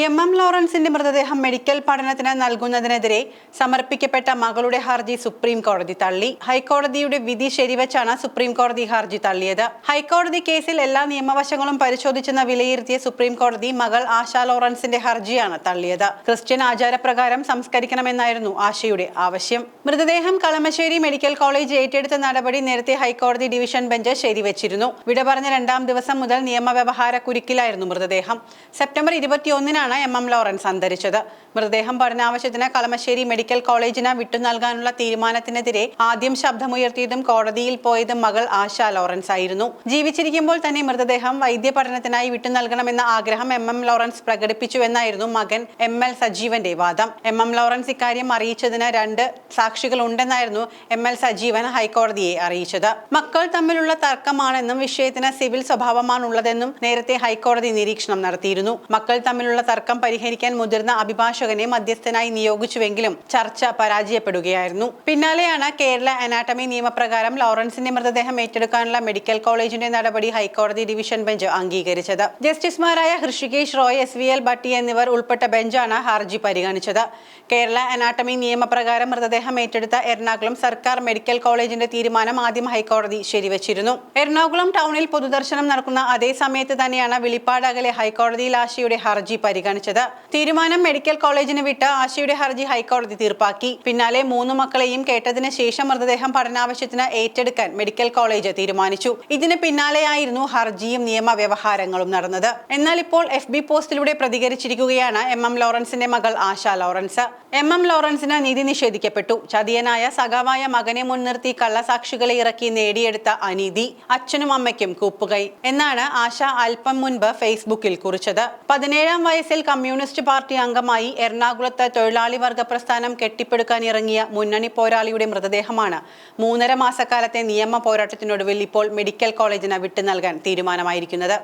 M ലോറൻസിന്റെ മൃതദേഹം medical പഠനത്തിന് നൽകുന്നതിനെതിരെ സമർപ്പിക്കപ്പെട്ട മകളുടെ ഹർജി സുപ്രീം കോടതി തള്ളി. ഹൈക്കോടതിയുടെ വിധി ശരിവച്ചാണ് സുപ്രീം കോടതി ഹർജി തള്ളിയത്. ഹൈക്കോടതി കേസിൽ എല്ലാ നിയമവശങ്ങളും പരിശോധിച്ചെന്ന് വിലയിരുത്തിയ സുപ്രീം കോടതി മകൾ ആശ ലോറൻസിന്റെ ഹർജിയാണ് തള്ളിയത്. ക്രിസ്ത്യൻ ആചാരപ്രകാരം സംസ്കരിക്കണമെന്നായിരുന്നു ആശയുടെ ആവശ്യം. മൃതദേഹം കളമശ്ശേരി മെഡിക്കൽ കോളേജ് ഏറ്റെടുത്ത നടപടി നേരത്തെ ഹൈക്കോടതി ഡിവിഷൻ ബെഞ്ച് ശരിവച്ചിരുന്നു. വിട പറഞ്ഞ 2-ാം ദിവസം മുതൽ നിയമവ്യവഹാര കുരുക്കിലായിരുന്നു മൃതദേഹം. സെപ്റ്റംബർ 21-നാണ് എം ലോറൻസ് അന്തരിച്ചത്. മൃതദേഹം പഠനാവശ്യത്തിന് കളമശ്ശേരി മെഡിക്കൽ കോളേജിന് വിട്ടു നൽകാനുള്ള തീരുമാനത്തിനെതിരെ ആദ്യം ശബ്ദമുയർത്തിയതും കോടതിയിൽ പോയതും മകൾ ആശ ലോറൻസ് ആയിരുന്നു. ജീവിച്ചിരിക്കുമ്പോൾ തന്നെ മൃതദേഹം വൈദ്യ പഠനത്തിനായി വിട്ടു നൽകണമെന്ന ആഗ്രഹം എം ലോറൻസ് പ്രകടിപ്പിച്ചുവെന്നായിരുന്നു മകൻ എം.എൽ. സജീവന്റെ വാദം. എം ലോറൻസ് ഇക്കാര്യം അറിയിച്ചതിന് 2 സാക്ഷികൾ ഉണ്ടെന്നായിരുന്നു എം.എൽ. സജീവൻ ഹൈക്കോടതിയെ അറിയിച്ചത്. മക്കൾ തമ്മിലുള്ള തർക്കമാണെന്നും വിഷയത്തിന് സിവിൽ സ്വഭാവമാണുള്ളതെന്നും നേരത്തെ ഹൈക്കോടതി നിരീക്ഷണം നടത്തിയിരുന്നു. മക്കൾ തമ്മിലുള്ള തർക്കം പരിഹരിക്കാൻ മുതിർന്ന അഭിഭാഷകനെ മധ്യസ്ഥനായി നിയോഗിച്ചുവെങ്കിലും ചർച്ച പരാജയപ്പെടുകയായിരുന്നു. പിന്നാലെയാണ് കേരള അനാട്ടമി നിയമപ്രകാരം ലോറൻസിന്റെ മൃതദേഹം ഏറ്റെടുക്കാനുള്ള മെഡിക്കൽ കോളേജിന്റെ നടപടി ഹൈക്കോടതി ഡിവിഷൻ ബെഞ്ച് അംഗീകരിച്ചത്. ജസ്റ്റിസുമാരായ ഹൃഷികേശ് റോയ്, എസ്.വി.എൽ. ഭട്ടി എന്നിവർ ഉൾപ്പെട്ട ബെഞ്ചാണ് ഹർജി പരിഗണിച്ചത്. കേരള അനാട്ടമി നിയമപ്രകാരം മൃതദേഹം ഏറ്റെടുത്ത എറണാകുളം സർക്കാർ മെഡിക്കൽ കോളേജിന്റെ തീരുമാനം ആദ്യം ഹൈക്കോടതി ശരിവച്ചിരുന്നു. എറണാകുളം ടൗണിൽ പൊതുദർശനം നടക്കുന്ന അതേ സമയത്ത് തന്നെയാണ് വിളിപ്പാട് അകലെ ഹൈക്കോടതിയിൽ ആശയുടെ ഹർജി പരിഗണിച്ചത്. തീരുമാനം മെഡിക്കൽ കോളേജിന് വിട്ട് ആശയുടെ ഹർജി ഹൈക്കോടതി തീർപ്പാക്കി. പിന്നാലെ 3 മക്കളെയും കേട്ടതിന് ശേഷം മൃതദേഹം പഠനാവശ്യത്തിന് ഏറ്റെടുക്കാൻ മെഡിക്കൽ കോളേജ് തീരുമാനിച്ചു. ഇതിന് പിന്നാലെയായിരുന്നു ഹർജിയും നിയമവ്യവഹാരങ്ങളും നടന്നത്. എന്നാൽ ഇപ്പോൾ FB പോസ്റ്റിലൂടെ പ്രതികരിച്ചിരിക്കുകയാണ് എം ലോറൻസിന്റെ മകൾ ആശ ലോറൻസ്. എം ലോറൻസിന് നീതി നിഷേധിക്കപ്പെട്ടു. ചതിയനായ സഖാവായ മകനെ മുൻനിർത്തി കള്ളസാക്ഷികളെ ഇറക്കി നേടിയെടുത്ത അനീതി അച്ഛനും അമ്മയ്ക്കും കൂപ്പുകൈ എന്നാണ് ആശ അല്പം മുൻപ് ഫേസ്ബുക്കിൽ കുറിച്ചത്. 17-ാം വയസ്സിൽ കമ്മ്യൂണിസ്റ്റ് പാർട്ടി അംഗമായി എറണാകുളത്ത് തൊഴിലാളി വർഗ പ്രസ്ഥാനം കെട്ടിപ്പടുക്കാൻ ഇറങ്ങിയ മുന്നണി പോരാളിയുടെ മൃതദേഹമാണ് 3.5 മാസക്കാലത്തെ നിയമ പോരാട്ടത്തിനൊടുവിൽ ഇപ്പോൾ മെഡിക്കൽ കോളേജിന് വിട്ടു നൽകാൻ തീരുമാനമായിരിക്കുന്നത്.